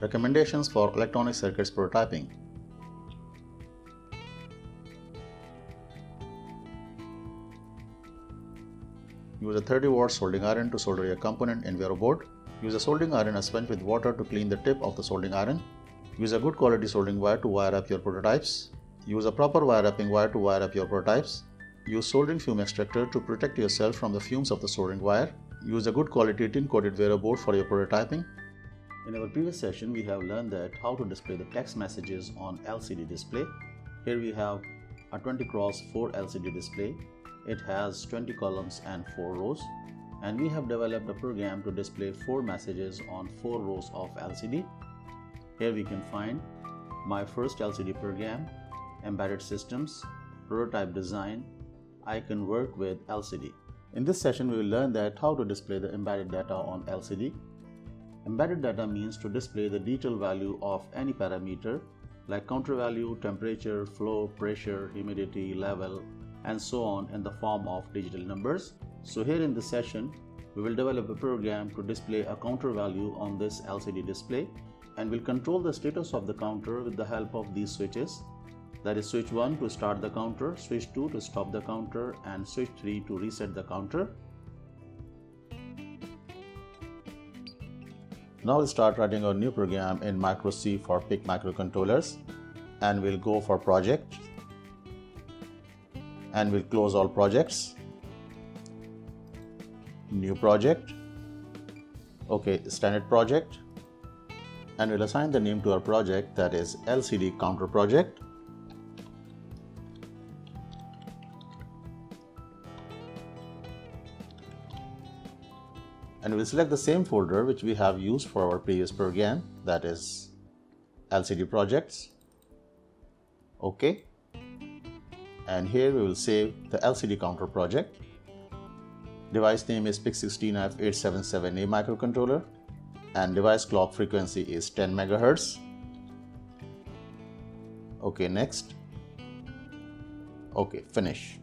Recommendations for electronic circuits prototyping. Use a 30-watt soldering iron to solder a component in Vero board. Use a soldering iron and sponge with water to clean the tip of the soldering iron. Use a good quality soldering wire to wire up your prototypes. Use a proper wire wrapping wire to wire up your prototypes. Use soldering fume extractor to protect yourself from the fumes of the soldering wire. Use a good quality tin-coated Vero board for your prototyping. In our previous session, we have learned that how to display the text messages on LCD display. Here we have a 20x4 LCD display. It has 20 columns and 4 rows. And we have developed a program to display 4 messages on 4 rows of LCD. Here we can find my first LCD program, embedded systems, prototype design. I can work with LCD. In this session, we will learn that how to display the embedded data on LCD. Embedded data means to display the detailed value of any parameter like counter value, temperature, flow, pressure, humidity, level, and so on in the form of digital numbers. So here in this session, we will develop a program to display a counter value on this LCD display, and will control the status of the counter with the help of these switches. That is switch 1 to start the counter, switch 2 to stop the counter, and switch 3 to reset the counter. Now we'll start writing our new program in MikroC for PIC microcontrollers, and we'll go for project, and we'll close all projects. New project. Okay, standard project, and we'll assign the name to our project, that is LCD counter project. And we'll select the same folder which we have used for our previous program, that is LCD projects. Okay. And here we will save the LCD counter project. Device name is PIC16F877A microcontroller, and device clock frequency is 10 MHz. Okay, next. Okay, finish.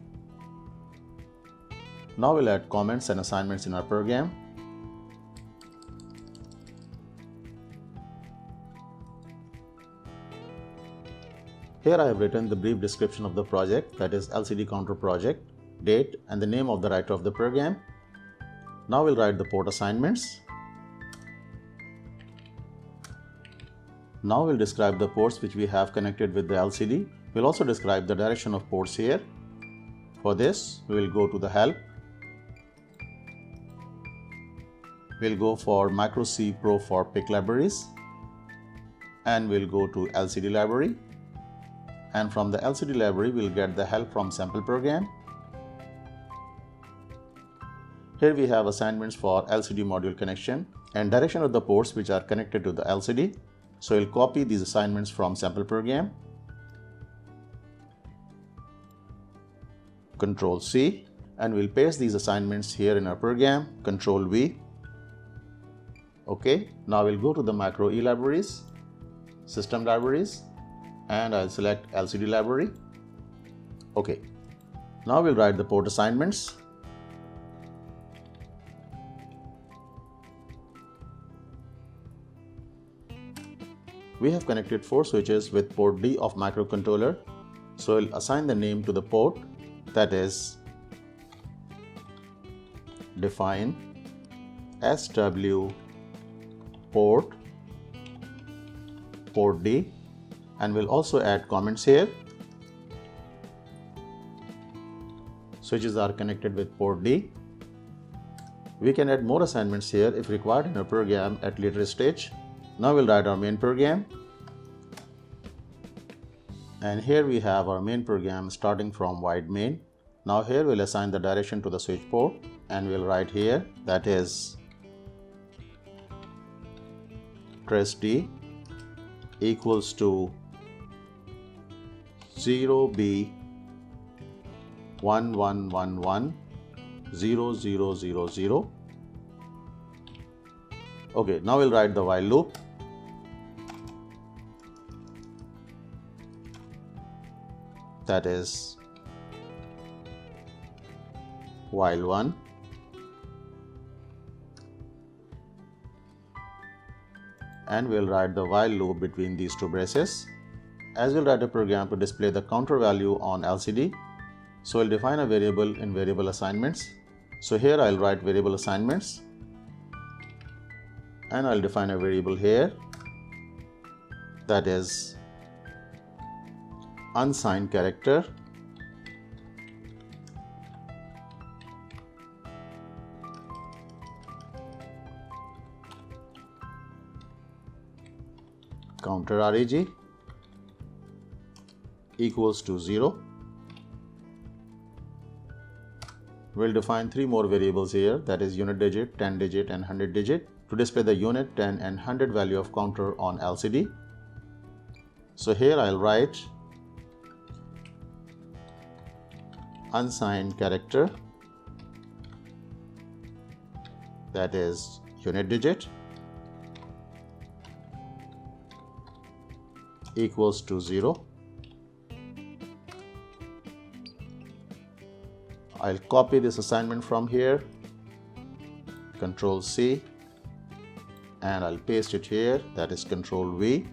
Now we'll add comments and assignments in our program. Here I have written the brief description of the project, that is LCD counter project, date, and the name of the writer of the program. Now we'll write the port assignments. Now we'll describe the ports which we have connected with the LCD. We'll also describe the direction of ports here. For this, we will go to the help. We'll go for MikroC Pro for PIC libraries, and we'll go to LCD library. And from the LCD library, we'll get the help from sample program. Here we have assignments for LCD module connection and direction of the ports which are connected to the LCD. So we'll copy these assignments from sample program. Control C, and we'll paste these assignments here in our program. Control V. Okay, now we'll go to the MikroE libraries, system libraries, and I'll select LCD library. Okay, now we'll write the port assignments. We have connected 4 switches with port D of microcontroller, so I'll assign the name to the port, that is define SW port D, and we'll also add comments here. Switches are connected with port D. We can add more assignments here if required in our program at later stage. Now we'll write our main program. And here we have our main program starting from void main. Now here we'll assign the direction to the switch port, and we'll write here, that is trace D equals to 0B11110000. Okay, now we'll write the while loop. That is while 1, and we'll write the while loop between these two braces. As we'll write a program to display the counter value on LCD, so we'll define a variable in variable assignments. So here I'll write variable assignments, and I'll define a variable here, that is unsigned character. Counter reg equals to 0. We'll define 3 more variables here, that is unit digit, 10 digit and 100 digit, to display the unit, 10 and 100 value of counter on LCD. So here I'll write unsigned character, that is unit digit, equals to 0. I'll copy this assignment from here, Control C, and I'll paste it here, that is Control V,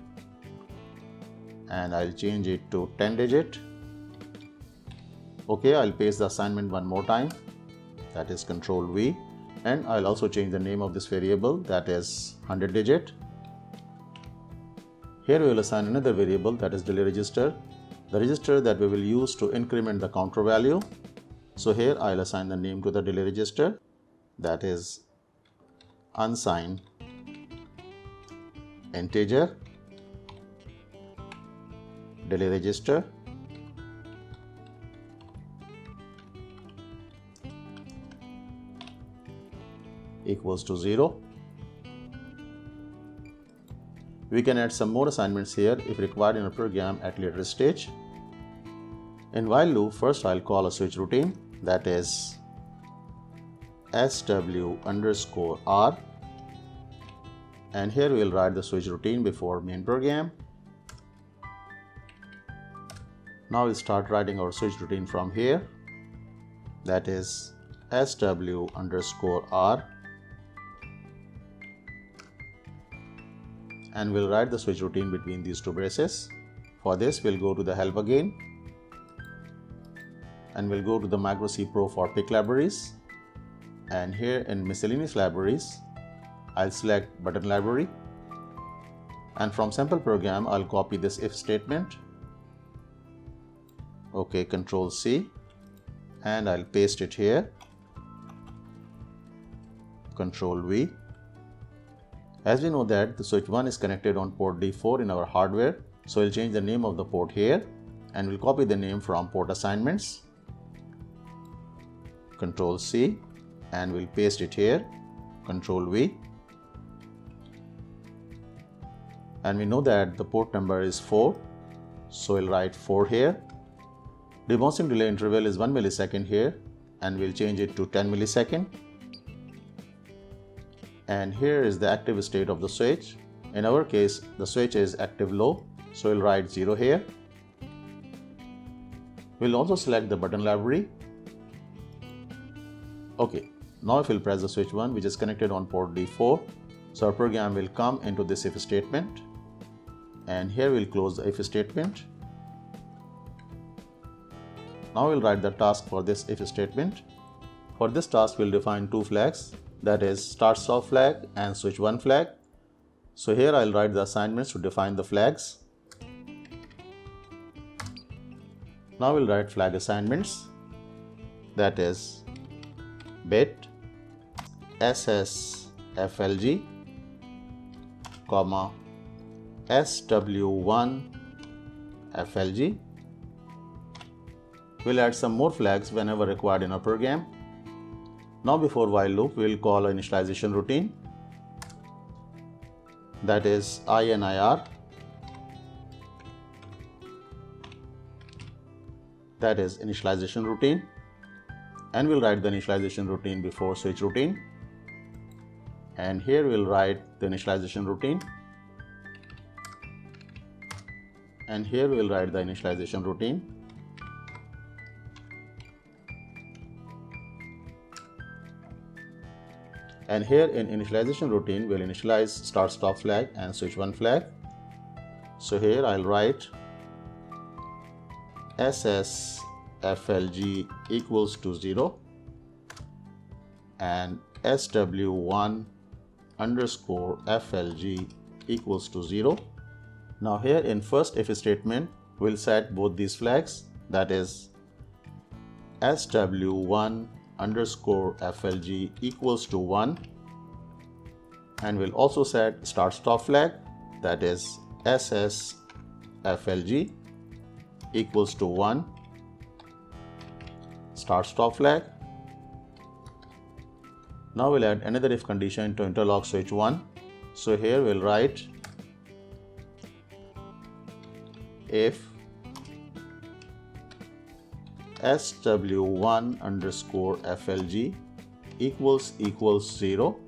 and I'll change it to 10 digit. Okay, I'll paste the assignment one more time, that is Control V, and I'll also change the name of this variable, that is 100 digit. Here we will assign another variable, that is delay register, the register that we will use to increment the counter value. So here I'll assign the name to the delay register, that is unsigned integer delay register equals to 0. We can add some more assignments here if required in a program at later stage. In while loop, first I'll call a switch routine, that is SW_R, and here we'll write the switch routine before main program. Now we'll start writing our switch routine from here, that is SW_R, and we'll write the switch routine between these two braces. For this we'll go to the help again, and we'll go to the MikroC Pro for pick libraries, and here in miscellaneous libraries I'll select button library, and from sample program I'll copy this if statement. Okay, Control C, and I'll paste it here, Control V. As we know that the switch 1 is connected on port D4 in our hardware, so we'll change the name of the port here, and we'll copy the name from port assignments, Control C, and we'll paste it here, Control V. And we know that the port number is 4, so we'll write 4 here. Debouncing delay interval is 1 millisecond here, and we'll change it to 10 millisecond. And here is the active state of the switch. In our case, the switch is active low, so we'll write 0 here. We'll also select the button library. Okay, now if we'll press the switch 1, which is connected on port D4, so our program will come into this if statement, and here we'll close the if statement. Now we'll write the task for this if statement. For this task we'll define 2 flags, that is start stop flag and switch 1 flag. So here I'll write the assignments to define the flags. Now we'll write flag assignments, that is bit SSFLG, comma SW1FLG. We'll add some more flags whenever required in our program. Now before while loop, we'll call an initialization routine, that is INIR, that is initialization routine, and we'll write the initialization routine before switch routine, and here we'll write the initialization routine, and here we'll write the initialization routine. And here in initialization routine, we'll initialize start stop flag and switch 1 flag. So here I'll write SSFLG equals to 0 and SW1 underscore FLG equals to 0. Now here in first if statement, we'll set both these flags, that is SW1 underscore FLG equals to 1, and we'll also set start stop flag, that is SSFLG equals to 1 start stop flag. Now we'll add another if condition to interlock switch 1. So here we'll write if SW1 underscore FLG equals 0,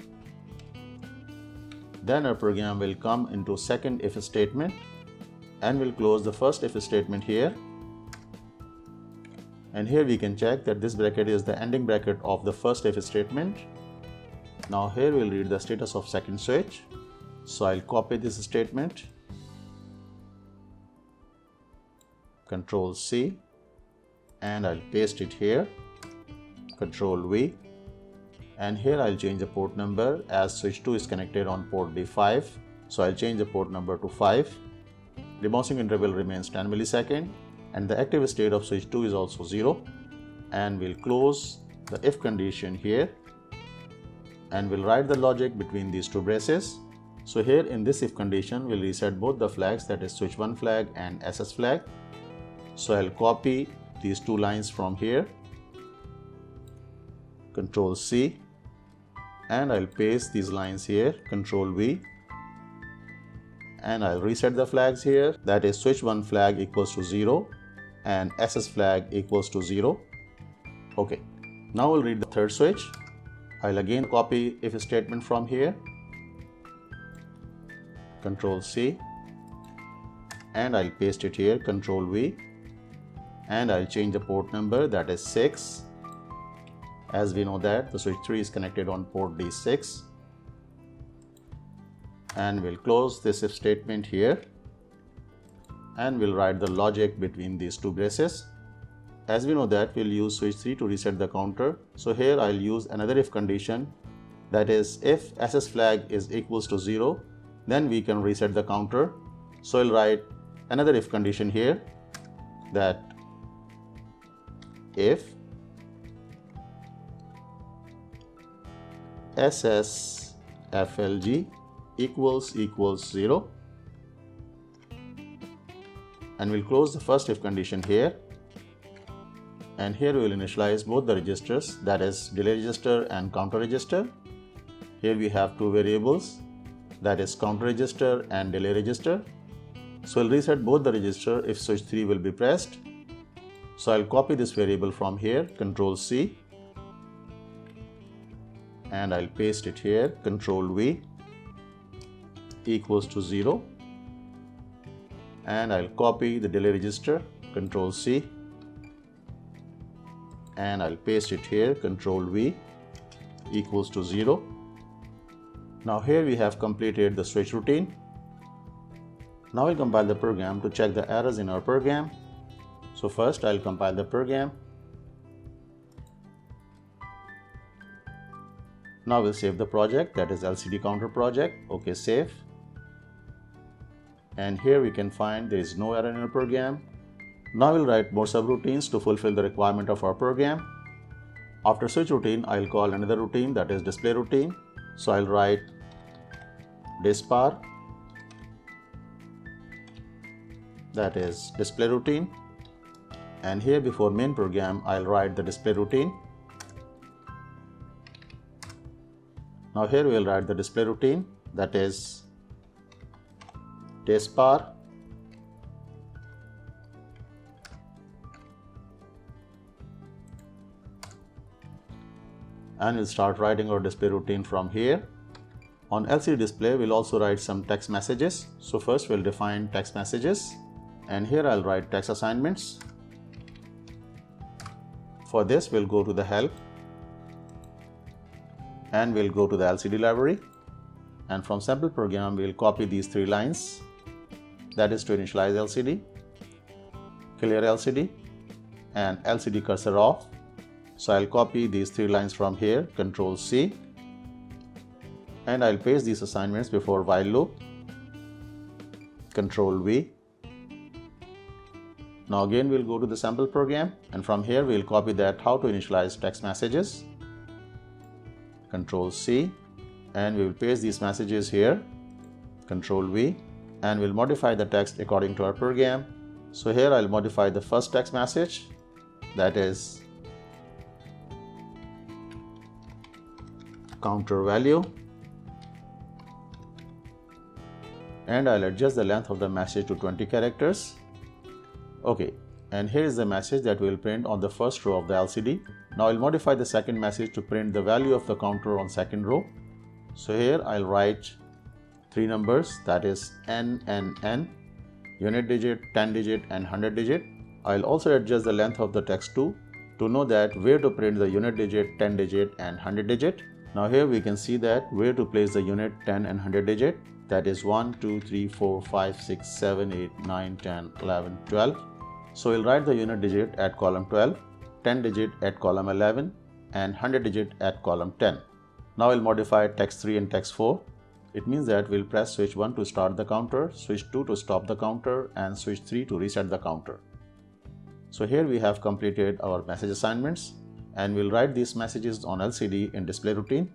then our program will come into second if statement and we'll close the first if statement here. And here we can check that this bracket is the ending bracket of the first if statement. Now here we'll read the status of second switch. So I'll copy this statement, Control C, and I'll paste it here, Control V, and here I'll change the port number as switch 2 is connected on port D5. So I'll change the port number to 5. The bouncing interval remains 10 milliseconds and the active state of switch 2 is also 0. And we'll close the if condition here and we'll write the logic between these two braces. So here in this if condition, we'll reset both the flags, that is switch 1 flag and SS flag. So I'll copy these two lines from here, Control C, and I'll paste these lines here, Control V, and I'll reset the flags here, that is switch 1 flag equals to 0 and SS flag equals to 0. Okay, now we'll read the third switch. I'll again copy if statement from here, Control C, and I'll paste it here, Control V, and I'll change the port number, that is 6, as we know that the switch 3 is connected on port D6. And we'll close this if statement here and we'll write the logic between these two braces. As we know that we'll use switch 3 to reset the counter. So here I'll use another if condition, that is if SS flag is equals to 0, then we can reset the counter. So I'll write another if condition here, that if SSFLG equals 0, and we'll close the first if condition here, and here we will initialize both the registers, that is delay register and counter register. Here we have two variables, that is counter register and delay register. So I'll reset both the register if switch 3 will be pressed. So I'll copy this variable from here, Control C, and I'll paste it here, Control V, equals to 0, and I'll copy the delay register, Control C, and I'll paste it here, Control V, equals to 0. Now here we have completed the switch routine. Now we'll compile the program to check the errors in our program. So first I'll compile the program. Now we'll save the project, that is LCD counter project. Okay, save. And here we can find there is no error in our program. Now we'll write more subroutines to fulfill the requirement of our program. After switch routine, I'll call another routine, that is display routine. So I'll write dispar, that is display routine. And here before main program, I'll write the display routine. Now here we'll write the display routine, that is dispar, and we'll start writing our display routine from here. On LCD display, we'll also write some text messages. So first we'll define text messages, and here I'll write text assignments. For this, we'll go to the help, and we'll go to the LCD library, and from sample program we'll copy these 3 lines, that is to initialize LCD, clear LCD and LCD cursor off. So I'll copy these 3 lines from here, Control C, and I'll paste these assignments before while loop, Control V. Now again we'll go to the sample program, and from here we'll copy that how to initialize text messages, Control C, and we will paste these messages here, Control V, and we'll modify the text according to our program. So here I'll modify the first text message, that is counter value, and I'll adjust the length of the message to 20 characters. Okay, and here is the message that will print on the first row of the LCD. Now I'll modify the second message to print the value of the counter on second row. So here I'll write 3 numbers, that is N and N, unit digit, 10 digit and 100 digit. I'll also adjust the length of the text too, to know that where to print the unit digit, 10 digit and 100 digit. Now here we can see that where to place the unit, 10 and 100 digit, that is 1, 2, 3, 4, 5, 6, 7, 8, 9, 10, 11, 12. So we'll write the unit digit at column 12, 10 digit at column 11 and 100 digit at column 10. Now we'll modify text 3 and text 4. It means that we'll press switch 1 to start the counter, switch 2 to stop the counter and switch 3 to reset the counter. So here we have completed our message assignments, and we'll write these messages on LCD in display routine.